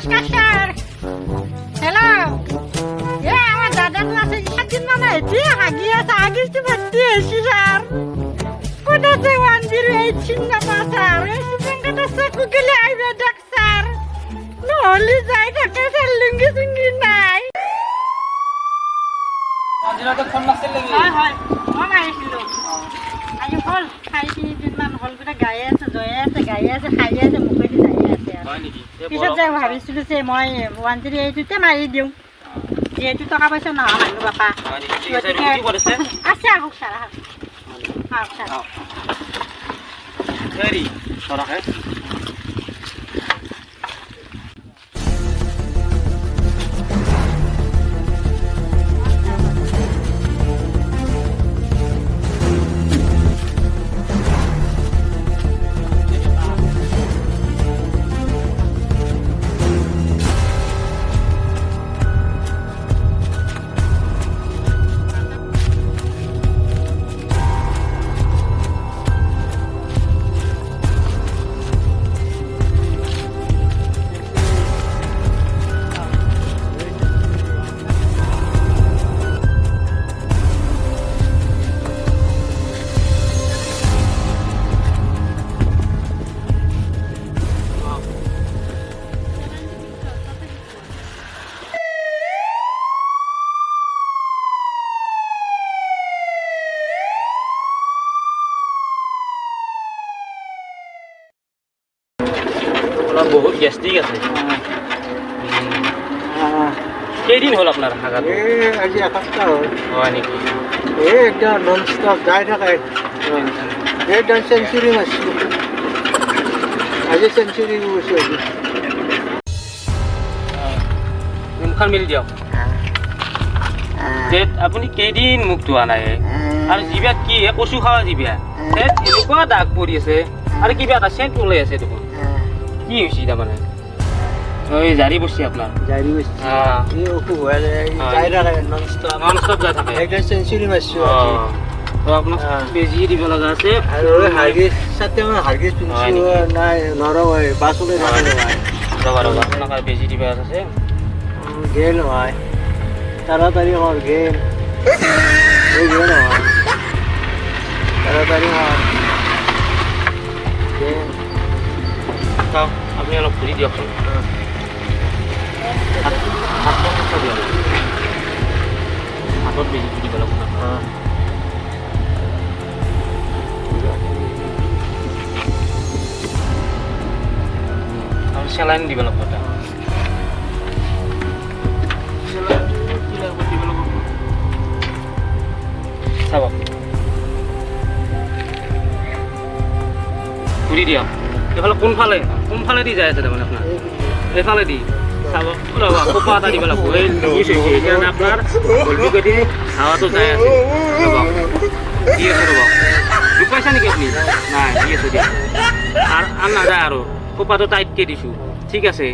নমস্কার sir hello আমার দাদা তো আছে 7 দিন মানে এটি হাগি আছে আগে তো ভর্তি হয়েছি স্যার কোথা থেকে 108 নাম্বার স্যার এই ব্যাংকটা সাকু গেলে আইবে দেখ স্যার নহলে যাই থাকে স্যার লুঙ্গি সুঙ্গি নাই আজিরাতে ফোন মারছিল লাগি হয় হয় মন আইছিল আজি হল খাই 3 দিন মান হল বিটা গায়ে আছে জয়ে আছে গায়ে আছে খাই আছে মুখে দি যাই আছে হয় নেকি পিছত যাই ভাবিছিলো যে মই 108তে মাৰি দিওঁ যেহেতু টকা পইচা নহয় মানুহ বাপা হয় নেকি ঠিক আছে কি কৰিছে আছে আহক ছাৰ আহক ছাৰ হেৰি সৰহে বহুত গ্যাস্ট্রিক আছে কেইদিন হল আপনার হাগাত আজি এসপ্তাহ হ'ল হয় নেকি একদম নন ষ্টপ যাই থাকে একদম চেঞ্চুৰী মাৰিছোঁ আজি চেঞ্চুৰী গৈছোঁ আজি মুখখন মেলি দিয়ক আপুনি কেইদিন মুখ ধোৱা নাই আৰু জিভাত কি কচু খাৱা জিভা এনেকুৱা দাগ পৰি আছে আৰু কিবা এটা চেণ্ট ওলাই আছে দেখোন কি হৈছে তাৰমানে এই জাৰি বসছি আপোনাৰ জাৰি গৈছোঁ এই অসুখ হৈ যাই থাকে নন ষ্টপ নন ষ্টপ যাই থাকে একদম চেঞ্চুৰী মাৰিছোঁ তো আপোনাক বেজি দিব লগা আছে আৰু হাৰ্গিছ 7 মান হাৰ্গিছ পিন্ধিছোঁ নাই নৰয় বাছলৈ ৰ'বা ৰ'বা আপোনাক বেজি দিব আছে গেল নহয় তাড়াতাড়ি কৰ গেল এই গেল নহয় তাড়াতাড়ি কৰ গেল চাওক আপুনি অলপ ঘূৰি দিয়কচোন হাতত বেজি দিব লাগিব আৰু চেলাইন দিব লাগিব এটা চাব ঘূৰি দিয়ক এইফালে কোনফালে দি যাই আছে তাৰমানে আপোনাৰ এইফালে দি চাব ৰ'বা কোপা এটা দিব লাগিব এই বুজিছে সেইকাৰণে আপোনাৰ ভলভুকেদি হাৱাটো যাই আছে ৰ'ব দি আছে ৰ'ব দুখ পাইছা নেকি আপুনি নাই দি আছোঁ দিয়া আৰু নাযায় আৰু কোপাটো টাইটকৈ দিছোঁ ঠিক আছে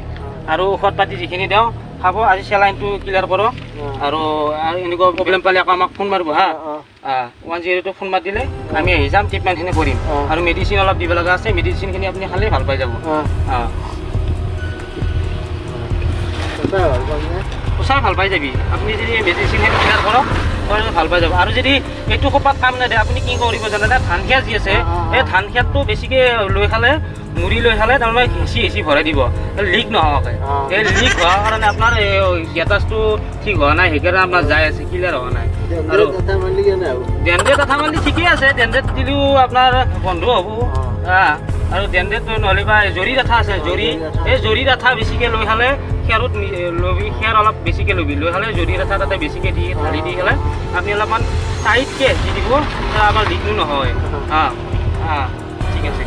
আৰু ঔষধ পাতি যিখিনি দিওঁ খাব আজি চেলাইনটো ক্লিয়াৰ কৰক আৰু এনেকুৱা প্ৰব্লেম পালে আকৌ আমাক ফোন মাৰিব হা 108 ফোন মাৰি দিলে আমি আহি যাম ট্ৰিটমেণ্টখিনি কৰিম আৰু মেডিচিন অলপ দিব লগা আছে মেডিচিনখিনি আপুনি খালে ভাল পাই যাব সঁচাই ভাল পাই যাবি আপুনি যদি মেডিচিনখিনি ক্লিয়াৰ কৰক ভাল পাই যাব আৰু যদি এইটো কোপাত কাম নিদিয়ে আপুনি কি কৰিব জানে ধান খেৰ যি আছে এই ধান খেৰটো বেছিকৈ লৈ খালে মুড়ি লৈ খালে তাৰমানে হেঁচি ভৰাই দিব লিক নোহোৱাকৈ এই লিক হোৱাৰ কাৰণে আপোনাৰ গেটাছটো ঠিক হোৱা নাই সেইকাৰণে আপোনাৰ যাই আছে ক্লিয়াৰ হোৱা নাই আৰু ডেণ্ডেড কথা মালি ঠিকেই আছে ডেণ্ডেড দিলেও আপোনাৰ বন্ধ হ'ব আৰু ডেণ্ডেড নহ'লে বা জৰি ডাঠা আছে এই জৰি ডাঠা বেছিকৈ লৈ খালে খেৰত ল'বি খেৰ অলপ বেছিকৈ ল'বি লৈ খালে জৰি ডাঠা তাতে বেছিকৈ দি ঢালি দি খালে আপুনি অলপমান টাইটকৈ দি দিব আমাৰ লিকো নহয় ঠিক আছে